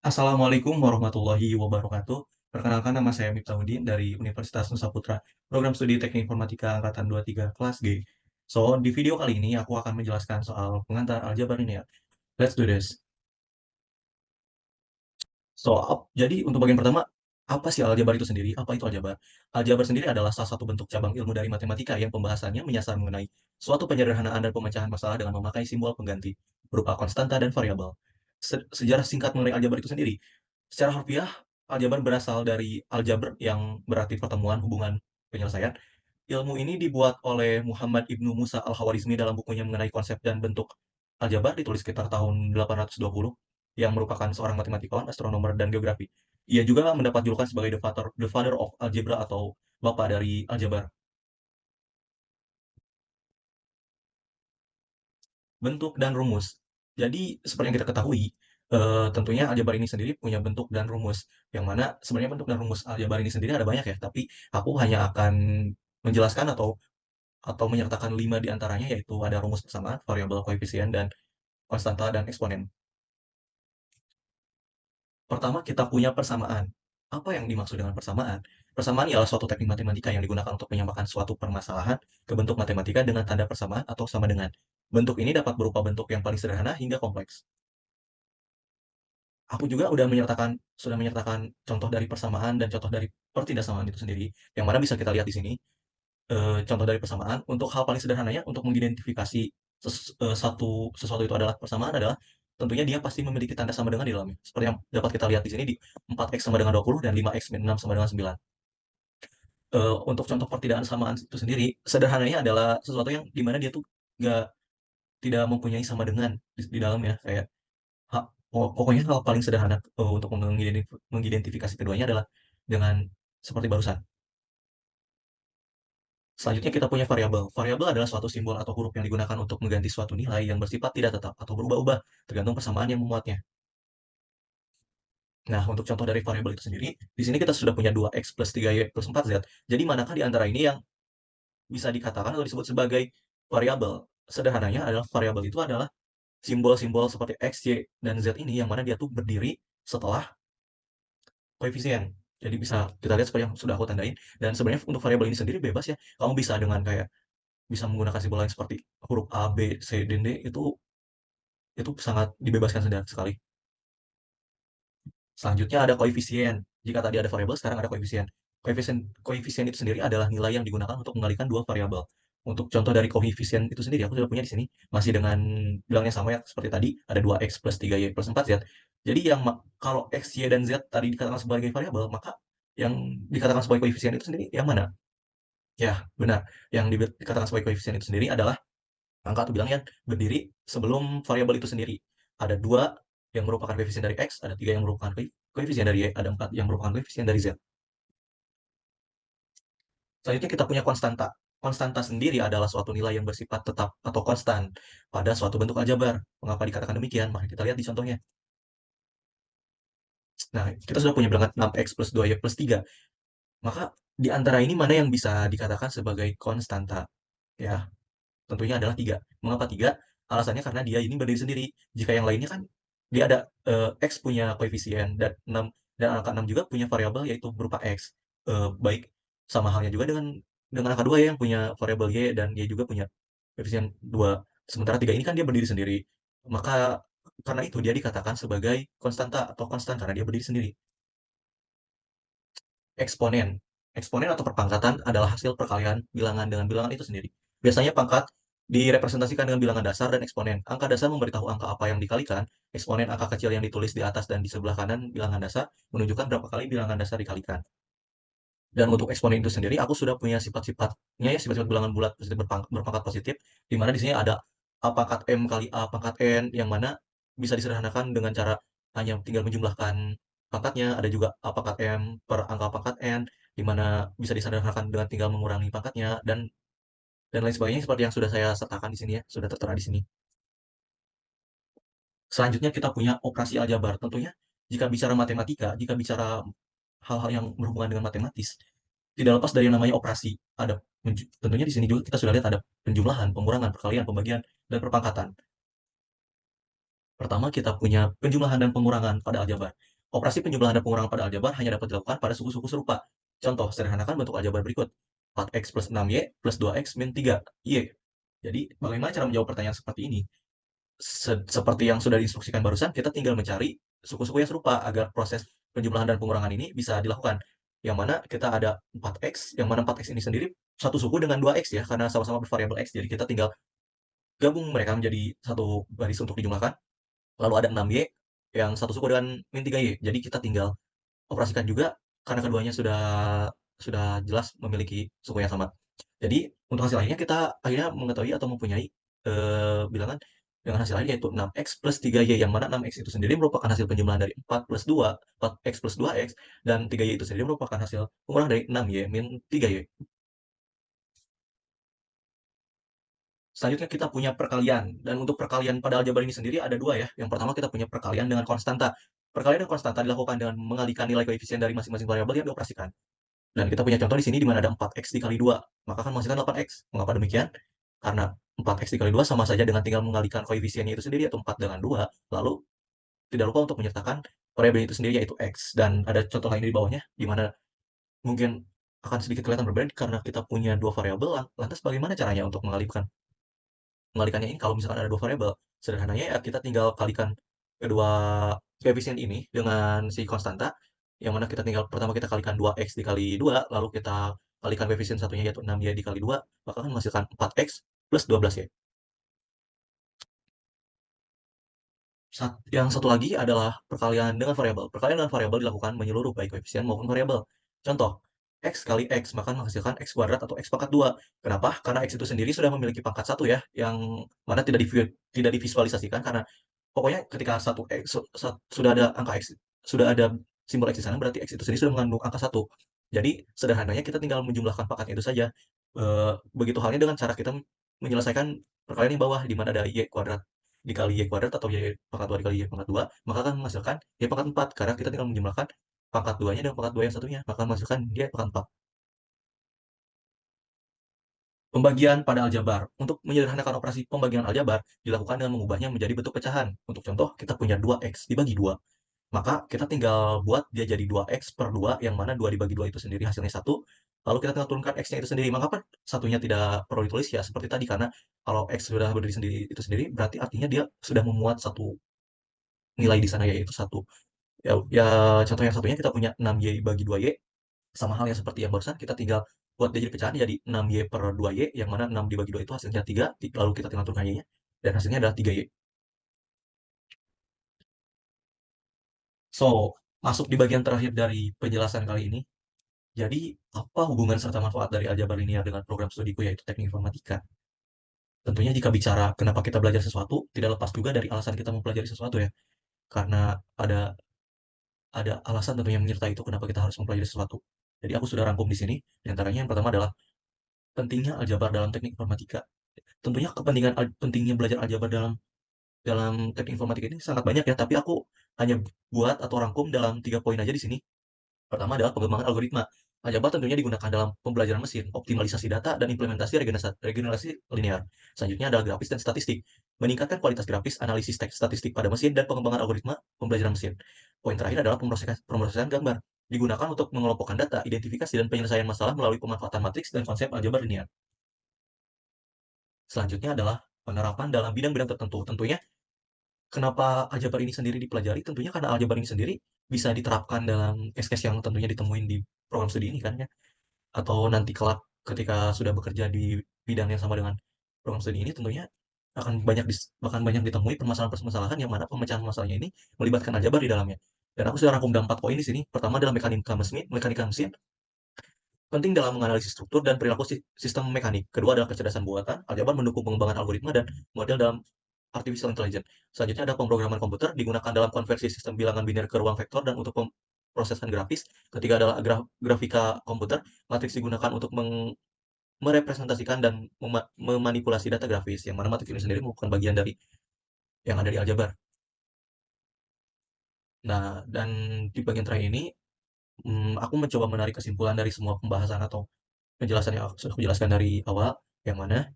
Assalamualaikum warahmatullahi wabarakatuh. Perkenalkan nama saya Miftahudin dari Universitas Nusa Putra, Program Studi Teknik Informatika Angkatan 23 kelas G. So, di video kali ini aku akan menjelaskan soal pengantar aljabar ini ya. Let's do this. Jadi untuk bagian pertama, apa sih aljabar itu sendiri? Apa itu aljabar? Aljabar sendiri adalah salah satu bentuk cabang ilmu dari matematika yang pembahasannya menyasar mengenai suatu penyederhanaan dan pemecahan masalah dengan memakai simbol pengganti berupa konstanta dan variabel. Sejarah singkat mengenai aljabar itu sendiri. Secara harfiah, aljabar berasal dari aljabar yang berarti pertemuan hubungan penyelesaian. Ilmu ini dibuat oleh Muhammad Ibnu Musa Al-Khawarizmi dalam bukunya mengenai konsep dan bentuk aljabar ditulis sekitar tahun 820 yang merupakan seorang matematikawan, astronomer, dan geografi. Ia juga mendapat julukan sebagai the father of algebra atau bapak dari aljabar. Bentuk dan rumus. Jadi seperti yang kita ketahui, tentunya aljabar ini sendiri punya bentuk dan rumus, yang mana sebenarnya bentuk dan rumus aljabar ini sendiri ada banyak ya, tapi aku hanya akan menjelaskan atau menyertakan 5 di antaranya, yaitu ada rumus persamaan, variabel koefisien, dan konstanta dan eksponen. Pertama, kita punya persamaan. Apa yang dimaksud dengan persamaan? Persamaan ialah suatu teknik matematika yang digunakan untuk menyamakan suatu permasalahan ke bentuk matematika dengan tanda persamaan atau sama dengan. Bentuk ini dapat berupa bentuk yang paling sederhana hingga kompleks. Aku juga sudah menyertakan contoh dari persamaan dan contoh dari pertidaksamaan itu sendiri, yang mana bisa kita lihat di sini. Contoh dari persamaan, untuk hal paling sederhananya, untuk mengidentifikasi sesuatu itu adalah persamaan adalah tentunya dia pasti memiliki tanda sama dengan di dalamnya. Seperti yang dapat kita lihat di sini di 4x sama dengan 20 dan 5x min 6 sama dengan 9. Untuk contoh pertidaksamaan itu sendiri, sederhananya adalah sesuatu yang di mana dia tuh nggak tidak mempunyai sama dengan di dalamnya. Kayak pokoknya hal paling sederhana untuk mengidentifikasi keduanya adalah dengan seperti barusan. Selanjutnya kita punya variabel. Variabel adalah suatu simbol atau huruf yang digunakan untuk mengganti suatu nilai yang bersifat tidak tetap atau berubah-ubah, tergantung persamaan yang memuatnya. Nah, untuk contoh dari variabel itu sendiri, di sini kita sudah punya 2x plus 3y plus 4z. Jadi manakah di antara ini yang bisa dikatakan atau disebut sebagai variabel? Sederhananya adalah variabel itu adalah simbol-simbol seperti x, y, dan z ini yang mana dia tuh berdiri setelah koefisien. Jadi bisa kita lihat seperti yang sudah aku tandain. Dan sebenarnya untuk variabel ini sendiri bebas ya. Kamu bisa dengan kayak bisa menggunakan simbol lain seperti huruf A, B, C, dan D, itu sangat dibebaskan sekali. Selanjutnya ada koefisien. Jika tadi ada variabel, sekarang ada koefisien. Koefisien itu sendiri adalah nilai yang digunakan untuk mengalihkan dua variabel. Untuk contoh dari koefisien itu sendiri, aku sudah punya di sini, masih dengan bilangnya sama ya, seperti tadi, ada 2x plus 3y plus 4z. Jadi kalau x, y, dan z tadi dikatakan sebagai variabel, maka yang dikatakan sebagai koefisien itu sendiri yang mana? Ya, benar. Yang dikatakan sebagai koefisien itu sendiri adalah angka atau bilang yang berdiri sebelum variabel itu sendiri. Ada 2 yang merupakan koefisien dari X, ada 3 yang merupakan koefisien dari Y, ada 4 yang merupakan koefisien dari Z. Selanjutnya kita punya konstanta. Konstanta sendiri adalah suatu nilai yang bersifat tetap atau konstan pada suatu bentuk aljabar. Mengapa dikatakan demikian? Mari kita lihat di contohnya. Nah, kita sudah punya bilangan 6x plus 2y plus 3. Maka di antara ini mana yang bisa dikatakan sebagai konstanta? Ya, tentunya adalah 3. Mengapa 3? Alasannya karena dia ini berdiri sendiri. Jika yang lainnya kan dia ada X punya koefisien dan 6 dan angka 6 juga punya variabel yaitu berupa X. Baik sama halnya juga dengan angka 2 ya yang punya variabel Y dan Y juga punya koefisien 2. Sementara 3 ini kan dia berdiri sendiri. Maka karena itu dia dikatakan sebagai konstanta atau konstan karena dia berdiri sendiri. Eksponen. Eksponen atau perpangkatan adalah hasil perkalian bilangan dengan bilangan itu sendiri. Biasanya pangkat direpresentasikan dengan bilangan dasar dan eksponen. Angka dasar memberitahu angka apa yang dikalikan, eksponen angka kecil yang ditulis di atas dan di sebelah kanan bilangan dasar menunjukkan berapa kali bilangan dasar dikalikan. Dan untuk eksponen itu sendiri, aku sudah punya sifat-sifatnya ya, sifat-sifat bilangan bulat positif berpangkat positif, di mana di sini ada A pangkat M kali A pangkat N, yang mana bisa disederhanakan dengan cara hanya tinggal menjumlahkan pangkatnya. Ada juga A pangkat M per angka pangkat N, di mana bisa disederhanakan dengan tinggal mengurangi pangkatnya, dan lain sebagainya seperti yang sudah saya sertakan di sini ya, sudah tertera di sini. Selanjutnya kita punya operasi aljabar. Tentunya jika bicara matematika, jika bicara hal-hal yang berhubungan dengan matematis, tidak lepas dari yang namanya operasi. Ada tentunya di sini juga kita sudah lihat ada penjumlahan, pengurangan, perkalian, pembagian, dan perpangkatan. Pertama kita punya penjumlahan dan pengurangan pada aljabar. Operasi penjumlahan dan pengurangan pada aljabar hanya dapat dilakukan pada suku-suku serupa. Contoh, sederhanakan bentuk aljabar berikut. 4x plus 6y plus 2x min 3y. Jadi, bagaimana cara menjawab pertanyaan seperti ini? Seperti yang sudah diinstruksikan barusan, kita tinggal mencari suku-suku yang serupa agar proses penjumlahan dan pengurangan ini bisa dilakukan. Yang mana kita ada 4x, yang mana 4x ini sendiri satu suku dengan 2x ya, karena sama-sama bervariabel x. Jadi kita tinggal gabung mereka menjadi satu baris untuk dijumlahkan. Lalu ada 6y yang satu suku dengan min 3y. Jadi kita tinggal operasikan juga karena keduanya sudah jelas memiliki suku yang sama. Jadi untuk hasil akhirnya kita akhirnya mengetahui atau mempunyai bilangan dengan hasil akhir yaitu 6x plus 3y, yang mana 6x itu sendiri merupakan hasil penjumlahan dari 4 plus 2, 4x plus 2x, dan 3y itu sendiri merupakan hasil pengurangan dari 6y min 3y. Selanjutnya kita punya perkalian, dan untuk perkalian pada aljabar ini sendiri ada dua ya. Yang pertama kita punya perkalian dengan konstanta. Perkalian dengan konstanta dilakukan dengan mengalihkan nilai koefisien dari masing-masing variabel yang dioperasikan. Dan kita punya contoh di sini di mana ada 4x dikali 2, maka akan menghasilkan 8x. Mengapa demikian? Karena 4x dikali 2 sama saja dengan tinggal mengalihkan koefisiennya itu sendiri, yaitu 4 dengan 2. Lalu tidak lupa untuk menyertakan variabel itu sendiri, yaitu x. Dan ada contoh lain di bawahnya, di mana mungkin akan sedikit kelihatan berbeda karena kita punya dua variabel. Lantas bagaimana caranya untuk mengalihkannya ini kalau misalkan ada dua variabel? Sederhananya ya kita tinggal kalikan kedua koefisien ini dengan si konstanta, yang mana kita tinggal pertama kita kalikan 2x dikali 2, lalu kita kalikan koefisien satunya yaitu 6y dikali 2, maka akan menghasilkan 4x plus 12y. Yang satu lagi adalah perkalian dengan variabel. Perkalian dengan variabel dilakukan menyeluruh baik koefisien maupun variabel. Contoh, x kali x maka menghasilkan x kuadrat atau x pangkat 2. Kenapa? Karena x itu sendiri sudah memiliki pangkat 1 ya, yang mana tidak divisualisasikan karena pokoknya ketika satu x sudah ada angka x, sudah ada simbol x di sana, berarti x itu sendiri sudah mengandung angka 1. Jadi sederhananya kita tinggal menjumlahkan pangkatnya itu saja. Begitu halnya dengan cara kita menyelesaikan perkalian yang bawah, di mana ada y kuadrat dikali y kuadrat atau y pangkat 2 dikali y pangkat 2, maka akan menghasilkan y pangkat 4, karena kita tinggal menjumlahkan pangkat 2-nya dengan pangkat 2 yang satunya, maka menghasilkan y pangkat 4. Pembagian pada aljabar. Untuk menyederhanakan operasi pembagian aljabar dilakukan dengan mengubahnya menjadi bentuk pecahan. Untuk contoh, kita punya 2x dibagi 2. Maka kita tinggal buat dia jadi 2x per 2, yang mana 2 dibagi 2 itu sendiri hasilnya 1. Lalu kita tinggal turunkan x-nya itu sendiri. Mengapa satunya tidak perlu ditulis? Ya seperti tadi, karena kalau x sudah berdiri sendiri itu sendiri, berarti artinya dia sudah memuat satu nilai di sana, yaitu 1. Ya, contoh yang satunya kita punya 6y bagi 2y, sama hal yang seperti yang barusan, kita tinggal buat dia jadi pecahan jadi 6y per 2y, yang mana 6 dibagi 2 itu hasilnya 3, lalu kita tinggal turunkan y-nya, dan hasilnya adalah 3y. So, masuk di bagian terakhir dari penjelasan kali ini. Jadi, apa hubungan serta manfaat dari aljabar linear dengan program studiku yaitu teknik informatika? Tentunya jika bicara kenapa kita belajar sesuatu, tidak lepas juga dari alasan kita mempelajari sesuatu ya. Karena ada alasan tentunya menyertai itu kenapa kita harus mempelajari sesuatu. Jadi aku sudah rangkum di sini. Di antaranya yang pertama adalah pentingnya aljabar dalam teknik informatika. Tentunya pentingnya belajar aljabar dalam dalam teknik informatika ini sangat banyak ya, tapi aku hanya buat atau rangkum dalam 3 poin aja di sini. Pertama adalah pengembangan algoritma. Aljabar tentunya digunakan dalam pembelajaran mesin, optimalisasi data, dan implementasi regenerasi linear. Selanjutnya adalah grafis dan statistik. Meningkatkan kualitas grafis, analisis teks statistik pada mesin, dan pengembangan algoritma pembelajaran mesin. Poin terakhir adalah pemrosesan gambar. Digunakan untuk mengelompokkan data, identifikasi, dan penyelesaian masalah melalui pemanfaatan matriks dan konsep aljabar linear. Selanjutnya adalah penerapan dalam bidang-bidang tertentu. Tentunya kenapa aljabar ini sendiri dipelajari? Tentunya karena aljabar ini sendiri bisa diterapkan dalam case-case yang tentunya ditemuin di program studi ini kan ya. Atau nanti kelak ketika sudah bekerja di bidang yang sama dengan program studi ini, tentunya bahkan banyak ditemui permasalahan-permasalahan yang mana pemecahan masalahnya ini melibatkan aljabar di dalamnya. Dan aku sudah rangkum dalam 4 poin di sini. Pertama adalah mekanika mesin, penting dalam menganalisis struktur dan perilaku sistem mekanik. Kedua adalah kecerdasan buatan. Aljabar mendukung pengembangan algoritma dan model dalam artificial intelligence. Selanjutnya ada pemrograman komputer, digunakan dalam konversi sistem bilangan biner ke ruang vektor dan untuk pemrosesan grafis. Ketiga adalah grafika komputer, matriks digunakan untuk merepresentasikan dan memanipulasi data grafis, yang mana matriks ini sendiri merupakan bagian dari yang ada di aljabar. Nah, dan di bagian terakhir ini, aku mencoba menarik kesimpulan dari semua pembahasan atau penjelasan yang sudah aku jelaskan dari awal, yang mana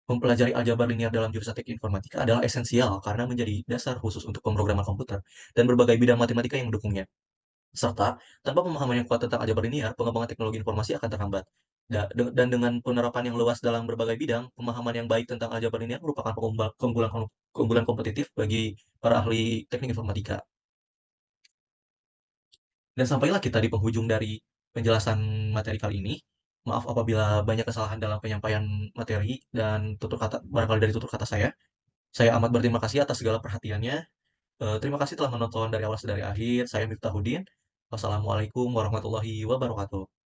Mempelajari aljabar linear dalam jurusan teknik informatika adalah esensial karena menjadi dasar khusus untuk pemrograman komputer dan berbagai bidang matematika yang mendukungnya. Serta, tanpa pemahaman yang kuat tentang aljabar linear, pengembangan teknologi informasi akan terhambat. Dan dengan penerapan yang luas dalam berbagai bidang, pemahaman yang baik tentang aljabar linear merupakan keunggulan kompetitif bagi para ahli teknik informatika. Dan sampailah kita di penghujung dari penjelasan materi kali ini. Maaf apabila banyak kesalahan dalam penyampaian materi dan tutur kata, barangkali dari tutur kata saya. Saya amat berterima kasih atas segala perhatiannya. Terima kasih telah menonton dari awal sampai akhir. Saya Miftahudin. Wassalamualaikum warahmatullahi wabarakatuh.